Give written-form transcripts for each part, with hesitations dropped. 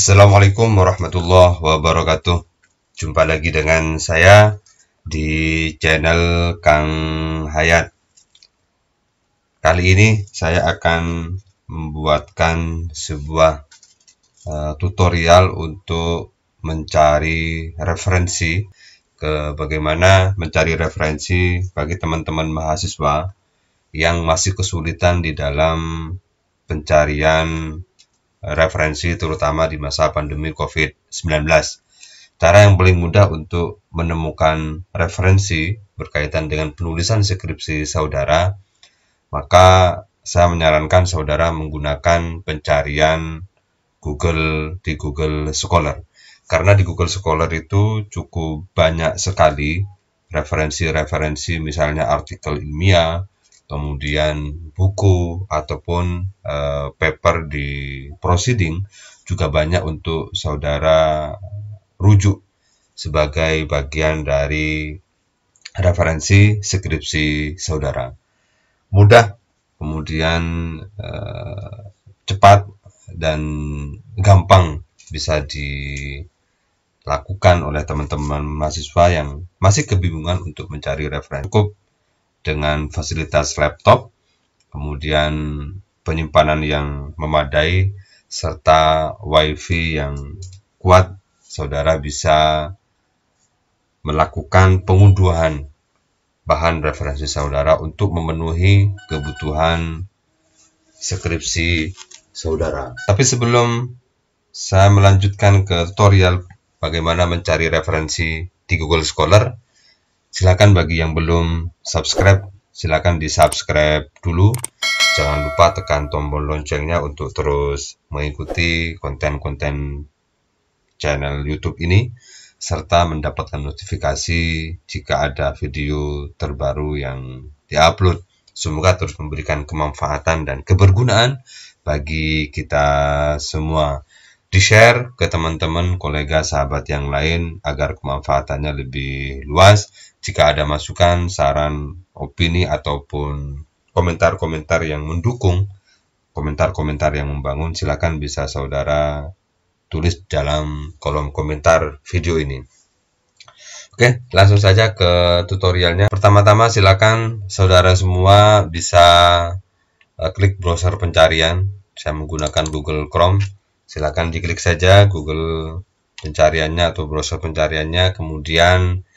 Assalamualaikum warahmatullahi wabarakatuh. Jumpa lagi dengan saya di channel Kang Hayat. Kali ini saya akan membuatkan sebuah tutorial untuk mencari referensi bagaimana mencari referensi bagi teman-teman mahasiswa yang masih kesulitan di dalam pencarian referensi terutama di masa pandemi COVID-19. Cara yang paling mudah untuk menemukan referensi berkaitan dengan penulisan skripsi saudara, maka saya menyarankan saudara menggunakan pencarian Google di Google Scholar. Karena di Google Scholar itu cukup banyak sekali referensi-referensi, misalnya artikel ilmiah, kemudian buku ataupun paper di proceeding, juga banyak untuk saudara rujuk sebagai bagian dari referensi skripsi saudara. Mudah, kemudian cepat dan gampang bisa dilakukan oleh teman-teman mahasiswa yang masih kebingungan untuk mencari referensi. Cukup dengan fasilitas laptop, kemudian penyimpanan yang memadai, serta WiFi yang kuat, saudara bisa melakukan pengunduhan bahan referensi saudara untuk memenuhi kebutuhan skripsi saudara. Tapi sebelum saya melanjutkan ke tutorial bagaimana mencari referensi di Google Scholar, silakan bagi yang belum subscribe, silakan di subscribe dulu. Jangan lupa tekan tombol loncengnya untuk terus mengikuti konten-konten channel YouTube ini, serta mendapatkan notifikasi jika ada video terbaru yang diupload. Semoga terus memberikan kemanfaatan dan kebergunaan bagi kita semua. Di-share ke teman-teman, kolega, sahabat yang lain agar kemanfaatannya lebih luas. Jika ada masukan, saran, opini, ataupun komentar-komentar yang mendukung, komentar-komentar yang membangun, silakan bisa saudara tulis dalam kolom komentar video ini. Oke, langsung saja ke tutorialnya. Pertama-tama silakan saudara semua bisa klik browser pencarian. Saya menggunakan Google Chrome. Silakan diklik saja Google pencariannya atau browser pencariannya, kemudian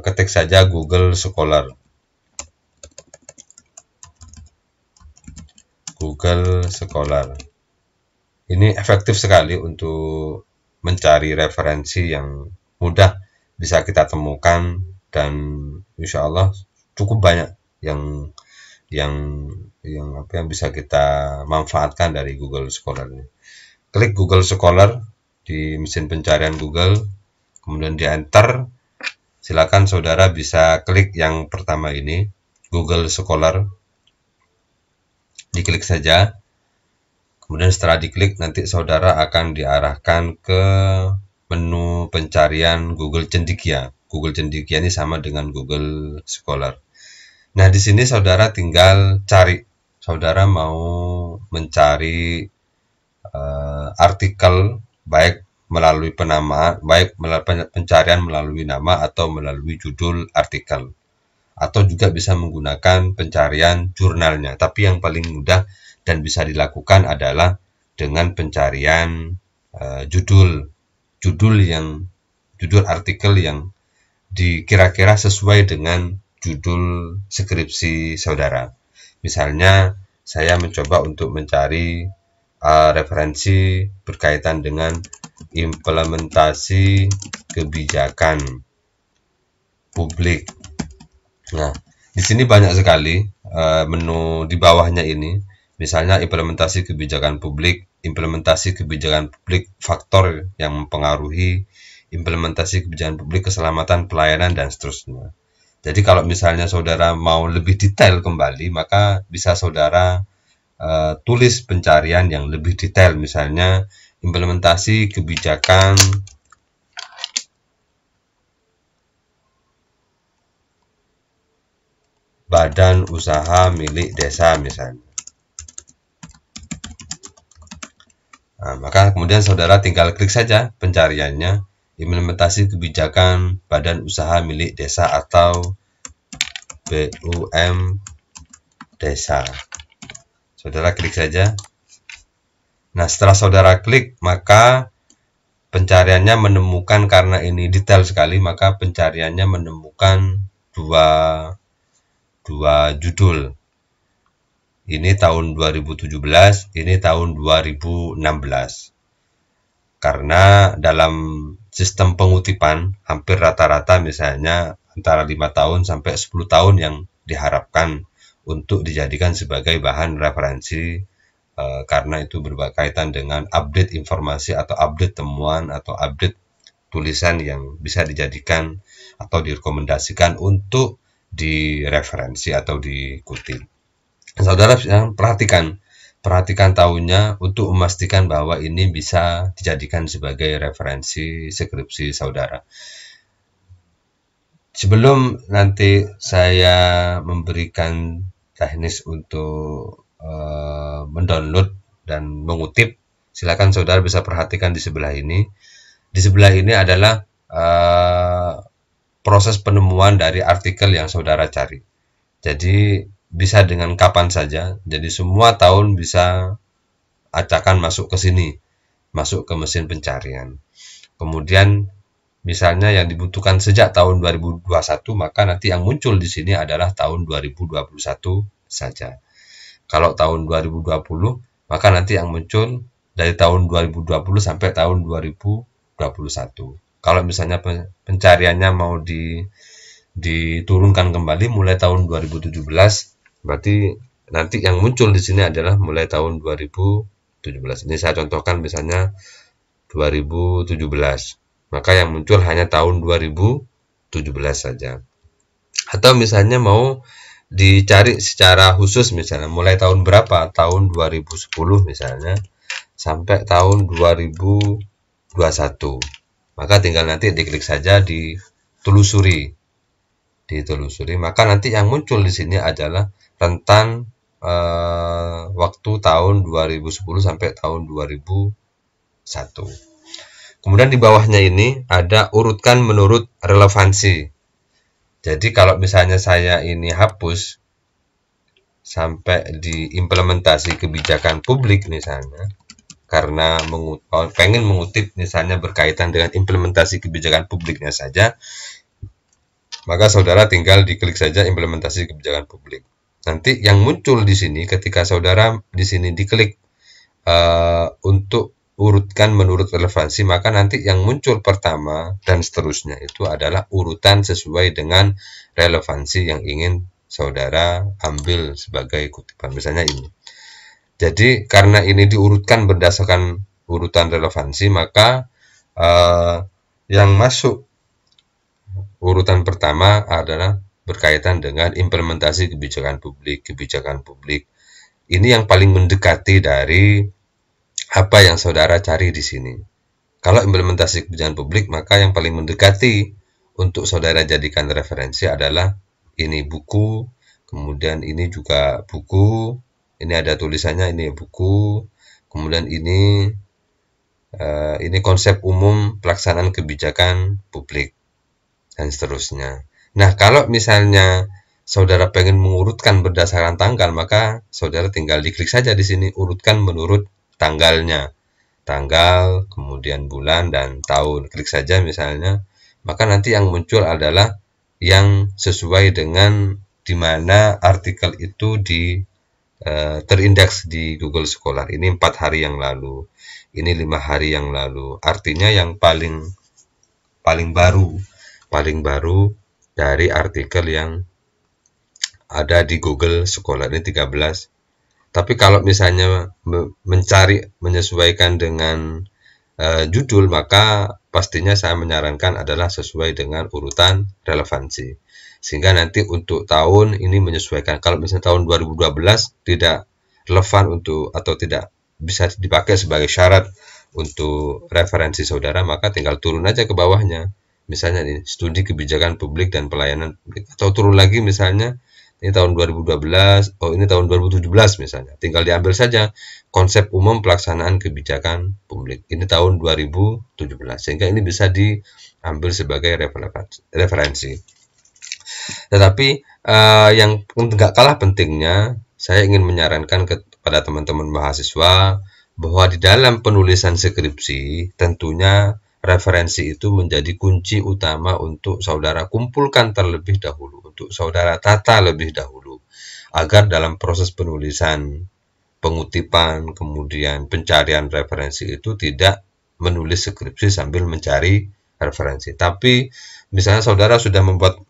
ketik saja Google Scholar. Google Scholar. Ini efektif sekali untuk mencari referensi yang mudah bisa kita temukan, dan insya Allah cukup banyak yang bisa kita manfaatkan dari Google Scholar ini. Klik Google Scholar di mesin pencarian Google, kemudian di enter. Silakan saudara bisa klik yang pertama ini, Google Scholar. Diklik saja. Kemudian setelah diklik, nanti saudara akan diarahkan ke menu pencarian Google Cendekia. Google Cendekia ini sama dengan Google Scholar. Nah, di sini saudara tinggal cari. Saudara mau mencari artikel baik melalui penamaan, baik pencarian melalui nama atau melalui judul artikel. Atau juga bisa menggunakan pencarian jurnalnya. Tapi yang paling mudah dan bisa dilakukan adalah dengan pencarian judul artikel yang kira-kira sesuai dengan judul skripsi saudara. Misalnya saya mencoba untuk mencari referensi berkaitan dengan implementasi kebijakan publik. Nah, di sini banyak sekali menu di bawahnya ini. Misalnya implementasi kebijakan publik, faktor yang mempengaruhi implementasi kebijakan publik, keselamatan, pelayanan, dan seterusnya. Jadi kalau misalnya saudara mau lebih detail kembali, maka bisa saudara tulis pencarian yang lebih detail, misalnya implementasi kebijakan badan usaha milik desa misalnya. Nah, maka kemudian saudara tinggal klik saja pencariannya, implementasi kebijakan badan usaha milik desa atau BUM desa. Saudara klik saja. Nah, setelah saudara klik, maka pencariannya menemukan, karena ini detail sekali, maka pencariannya menemukan dua judul. Ini tahun 2017, ini tahun 2016. Karena dalam sistem pengutipan hampir rata-rata misalnya antara 5 tahun sampai 10 tahun yang diharapkan untuk dijadikan sebagai bahan referensi, karena itu berkaitan dengan update informasi atau update temuan atau update tulisan yang bisa dijadikan atau direkomendasikan untuk direferensi atau dikutip. Saudara perhatikan tahunnya untuk memastikan bahwa ini bisa dijadikan sebagai referensi skripsi saudara. Sebelum nanti saya memberikan teknis untuk mendownload dan mengutip, silakan saudara bisa perhatikan di sebelah ini. Di sebelah ini adalah proses penemuan dari artikel yang saudara cari. Jadi bisa dengan kapan saja, jadi semua tahun bisa acakan masuk ke sini, masuk ke mesin pencarian. Kemudian misalnya yang dibutuhkan sejak tahun 2021, maka nanti yang muncul di sini adalah tahun 2021 saja. Kalau tahun 2020, maka nanti yang muncul dari tahun 2020 sampai tahun 2021. Kalau misalnya pencariannya mau diturunkan kembali mulai tahun 2017, berarti nanti yang muncul di sini adalah mulai tahun 2017. Ini saya contohkan misalnya 2017. Maka yang muncul hanya tahun 2017 saja. Atau misalnya mau dicari secara khusus, misalnya mulai tahun berapa? Tahun 2010 misalnya sampai tahun 2021. Maka tinggal nanti diklik saja ditelusuri. Maka nanti yang muncul di sini adalah rentan waktu tahun 2010 sampai tahun 2001. Kemudian di bawahnya ini ada urutkan menurut relevansi. Jadi kalau misalnya saya ini hapus sampai di implementasi kebijakan publik misalnya, karena pengen mengutip misalnya berkaitan dengan implementasi kebijakan publiknya saja, maka saudara tinggal diklik saja implementasi kebijakan publik. Nanti yang muncul di sini ketika saudara di sini diklik untuk urutkan menurut relevansi, maka nanti yang muncul pertama dan seterusnya itu adalah urutan sesuai dengan relevansi yang ingin saudara ambil sebagai kutipan. Misalnya ini. Jadi karena ini diurutkan berdasarkan urutan relevansi, maka yang masuk urutan pertama adalah berkaitan dengan implementasi kebijakan publik. Ini yang paling mendekati dari apa yang saudara cari di sini. Kalau implementasi kebijakan publik, maka yang paling mendekati untuk saudara jadikan referensi adalah ini buku, kemudian ini juga buku, ini ada tulisannya, ini buku, kemudian ini konsep umum pelaksanaan kebijakan publik, dan seterusnya. Nah, kalau misalnya saudara pengen mengurutkan berdasarkan tanggal, maka saudara tinggal diklik saja di sini, urutkan menurut tanggalnya. Tanggal, kemudian bulan, dan tahun. Klik saja misalnya, maka nanti yang muncul adalah yang sesuai dengan di mana artikel itu terindeks di Google Scholar. Ini 4 hari yang lalu, ini 5 hari yang lalu. Artinya yang paling baru dari artikel yang ada di Google Scholar ini 13. Tapi kalau misalnya mencari menyesuaikan dengan judul, maka pastinya saya menyarankan adalah sesuai dengan urutan relevansi. Sehingga nanti untuk tahun ini menyesuaikan. Kalau misalnya tahun 2012 tidak relevan untuk atau tidak bisa dipakai sebagai syarat untuk referensi saudara, maka tinggal turun aja ke bawahnya. Misalnya ini studi kebijakan publik dan pelayanan publik, atau turun lagi misalnya ini tahun 2012, oh ini tahun 2017 misalnya. Tinggal diambil saja konsep umum pelaksanaan kebijakan publik. Ini tahun 2017. Sehingga ini bisa diambil sebagai referensi. Tetapi yang nggak kalah pentingnya, saya ingin menyarankan kepada teman-teman mahasiswa bahwa di dalam penulisan skripsi tentunya referensi itu menjadi kunci utama untuk saudara kumpulkan terlebih dahulu, untuk saudara tata lebih dahulu, agar dalam proses penulisan, pengutipan, kemudian pencarian referensi itu tidak menulis skripsi sambil mencari referensi. Tapi misalnya saudara sudah membuat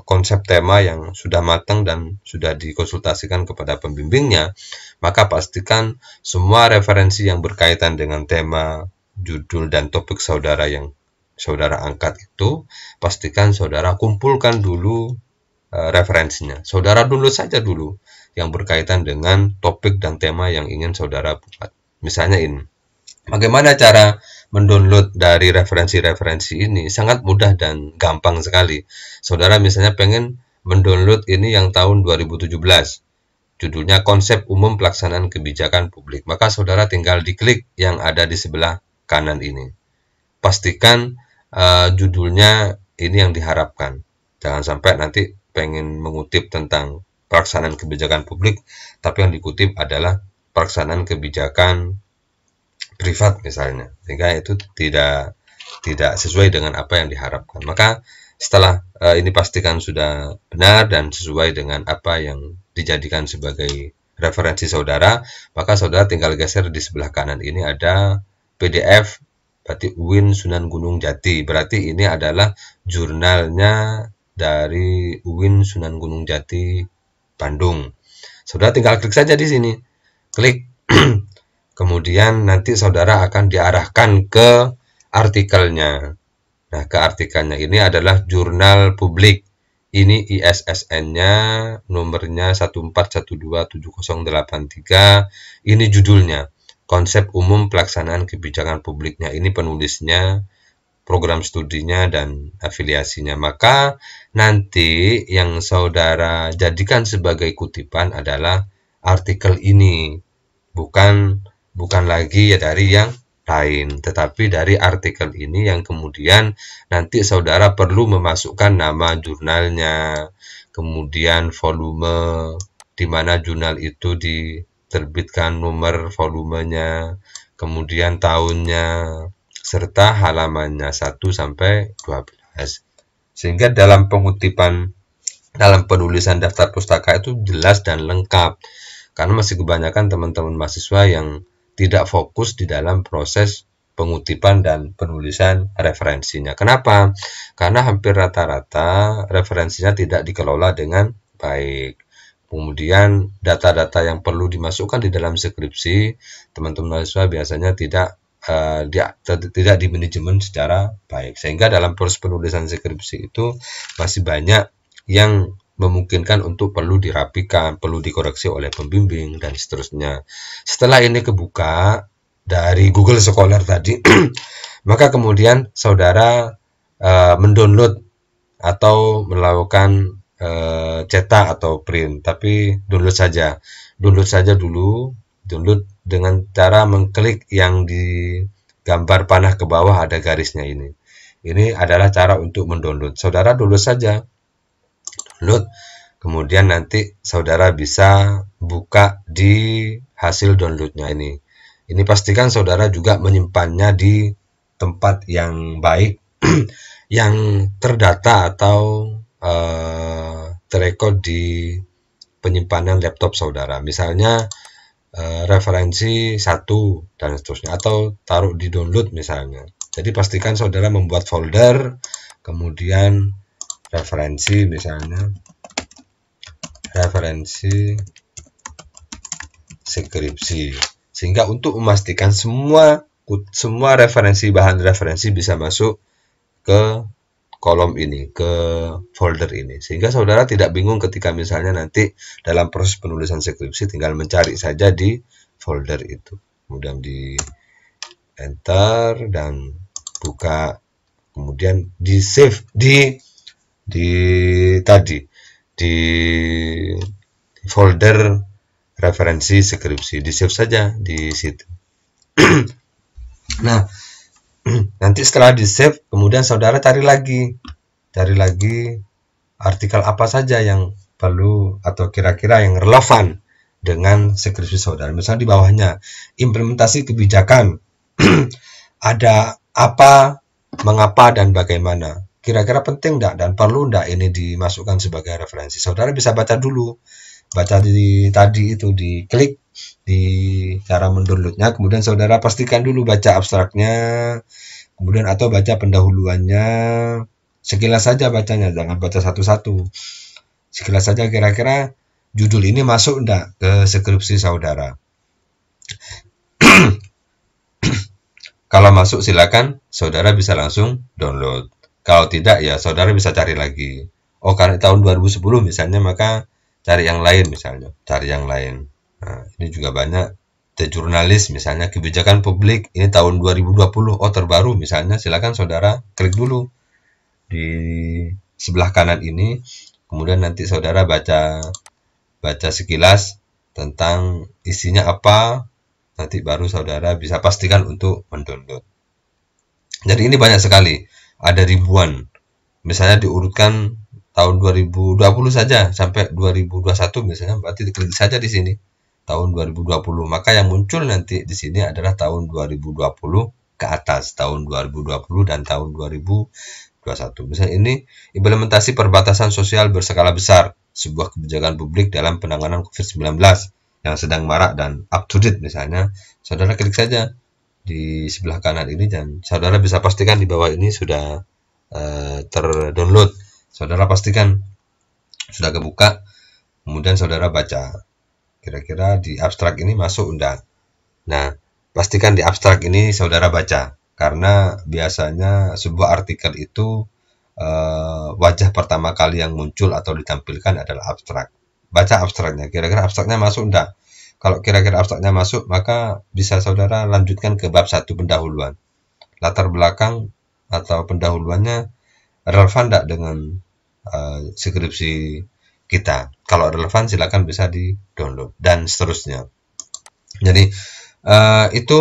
konsep tema yang sudah matang dan sudah dikonsultasikan kepada pembimbingnya, maka pastikan semua referensi yang berkaitan dengan tema, judul, dan topik saudara yang saudara angkat itu, pastikan saudara kumpulkan dulu referensinya. Saudara download saja dulu yang berkaitan dengan topik dan tema yang ingin saudara buat. Misalnya ini. Bagaimana cara mendownload dari referensi-referensi ini? Sangat mudah dan gampang sekali. Saudara misalnya pengen mendownload ini yang tahun 2017. Judulnya Konsep Umum Pelaksanaan Kebijakan Publik. Maka saudara tinggal diklik yang ada di sebelah kanan ini. Pastikan judulnya ini yang diharapkan. Jangan sampai nanti pengen mengutip tentang pelaksanaan kebijakan publik, tapi yang dikutip adalah pelaksanaan kebijakan privat misalnya, sehingga itu tidak sesuai dengan apa yang diharapkan. Maka setelah ini pastikan sudah benar dan sesuai dengan apa yang dijadikan sebagai referensi saudara, maka saudara tinggal geser di sebelah kanan ini ada PDF, berarti UIN Sunan Gunung Jati, berarti ini adalah jurnalnya dari UIN Sunan Gunung Jati Bandung. Saudara tinggal klik saja di sini, klik. Kemudian nanti saudara akan diarahkan ke artikelnya. Nah, ke artikelnya ini adalah jurnal publik. Ini ISSN-nya, nomornya 14127083. Ini judulnya, Konsep Umum Pelaksanaan Kebijakan Publiknya. Ini penulisnya, program studinya, dan afiliasinya. Maka nanti yang saudara jadikan sebagai kutipan adalah artikel ini. Bukan lagi ya dari yang lain, tetapi dari artikel ini yang kemudian nanti saudara perlu memasukkan nama jurnalnya, kemudian volume di mana jurnal itu diterbitkan, nomor volumenya, kemudian tahunnya, serta halamannya 1 sampai 12. Sehingga dalam pengutipan, dalam penulisan daftar pustaka itu jelas dan lengkap. Karena masih kebanyakan teman-teman mahasiswa yang tidak fokus di dalam proses pengutipan dan penulisan referensinya. Kenapa? Karena hampir rata-rata referensinya tidak dikelola dengan baik. Kemudian data-data yang perlu dimasukkan di dalam skripsi, teman-teman mahasiswa biasanya tidak di manajemen secara baik. Sehingga dalam proses penulisan skripsi itu masih banyak yang memungkinkan untuk perlu dirapikan, perlu dikoreksi oleh pembimbing, dan seterusnya. Setelah ini kebuka dari Google Scholar tadi, maka kemudian saudara mendownload atau melakukan cetak atau print, tapi download saja dulu, download dengan cara mengklik yang di gambar panah ke bawah ada garisnya ini. Ini adalah cara untuk mendownload. Saudara download saja. Download, kemudian nanti saudara bisa buka di hasil downloadnya ini. Ini pastikan saudara juga menyimpannya di tempat yang baik, yang terdata atau terrekod di penyimpanan laptop saudara. Misalnya referensi 1 dan seterusnya, atau taruh di download misalnya. Jadi pastikan saudara membuat folder, kemudian referensi misalnya, referensi skripsi, sehingga untuk memastikan semua referensi, bahan referensi bisa masuk ke kolom ini, ke folder ini, sehingga saudara tidak bingung ketika misalnya nanti dalam proses penulisan skripsi tinggal mencari saja di folder itu, kemudian di enter dan buka, kemudian di save di tadi di folder referensi skripsi, di save saja di situ. Nah, nanti setelah di save, kemudian saudara cari lagi artikel apa saja yang perlu atau kira-kira yang relevan dengan skripsi saudara. Misalnya di bawahnya implementasi kebijakan, ada apa, mengapa, dan bagaimana. Kira-kira penting enggak dan perlu enggak ini dimasukkan sebagai referensi. Saudara bisa baca dulu, baca di tadi itu, diklik di cara mendownloadnya, kemudian saudara pastikan dulu baca abstraknya, kemudian atau baca pendahuluannya, sekilas saja bacanya, jangan baca satu-satu. Sekilas saja kira-kira judul ini masuk enggak ke skripsi saudara. Kalau masuk silakan saudara bisa langsung download. Kalau tidak ya saudara bisa cari lagi. Oh karena tahun 2010 misalnya maka cari yang lain misalnya, cari yang lain. Nah, ini juga banyak. The Jurnalis misalnya kebijakan publik ini tahun 2020. Oh terbaru misalnya silakan saudara klik dulu di sebelah kanan ini. Kemudian nanti saudara baca sekilas tentang isinya apa. Nanti baru saudara bisa pastikan untuk mendownload. Jadi ini banyak sekali, ada ribuan. Misalnya diurutkan tahun 2020 saja sampai 2021 misalnya, berarti diklik saja di sini tahun 2020. Maka yang muncul nanti di sini adalah tahun 2020 ke atas, tahun 2020 dan tahun 2021. Misalnya ini implementasi perbatasan sosial berskala besar, sebuah kebijakan publik dalam penanganan COVID-19 yang sedang marak dan up to date misalnya, saudara klik saja di sebelah kanan ini dan saudara bisa pastikan di bawah ini sudah terdownload. Saudara pastikan sudah kebuka, kemudian saudara baca. Kira-kira di abstrak ini masuk enggak? Nah, pastikan di abstrak ini saudara baca, karena biasanya sebuah artikel itu wajah pertama kali yang muncul atau ditampilkan adalah abstrak. Baca abstraknya, kira-kira abstraknya masuk enggak? Kalau kira-kira abstraknya masuk, maka bisa saudara lanjutkan ke bab 1 pendahuluan. Latar belakang atau pendahuluannya relevan enggak dengan skripsi kita. Kalau relevan silakan bisa di-download dan seterusnya. Jadi itu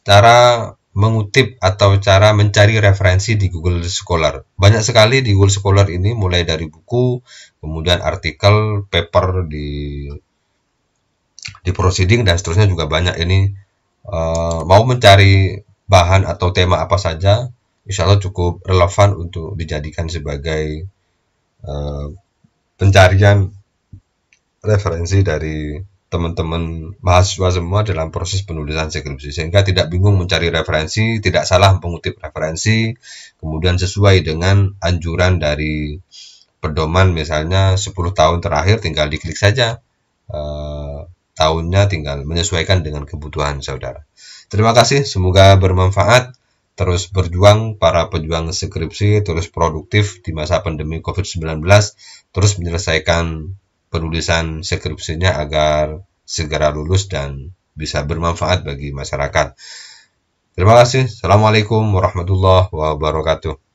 cara mengutip atau cara mencari referensi di Google Scholar. Banyak sekali di Google Scholar ini, mulai dari buku, kemudian artikel, paper di proceeding dan seterusnya juga banyak ini. Mau mencari bahan atau tema apa saja, insya Allah cukup relevan untuk dijadikan sebagai pencarian referensi dari teman-teman mahasiswa semua dalam proses penulisan skripsi, sehingga tidak bingung mencari referensi, tidak salah mengutip referensi, kemudian sesuai dengan anjuran dari pedoman, misalnya 10 tahun terakhir tinggal diklik saja, tahunnya tinggal menyesuaikan dengan kebutuhan saudara. Terima kasih, semoga bermanfaat. Terus berjuang para pejuang skripsi, terus produktif di masa pandemi COVID-19, terus menyelesaikan penulisan skripsinya agar segera lulus dan bisa bermanfaat bagi masyarakat. Terima kasih. Assalamualaikum warahmatullahi wabarakatuh.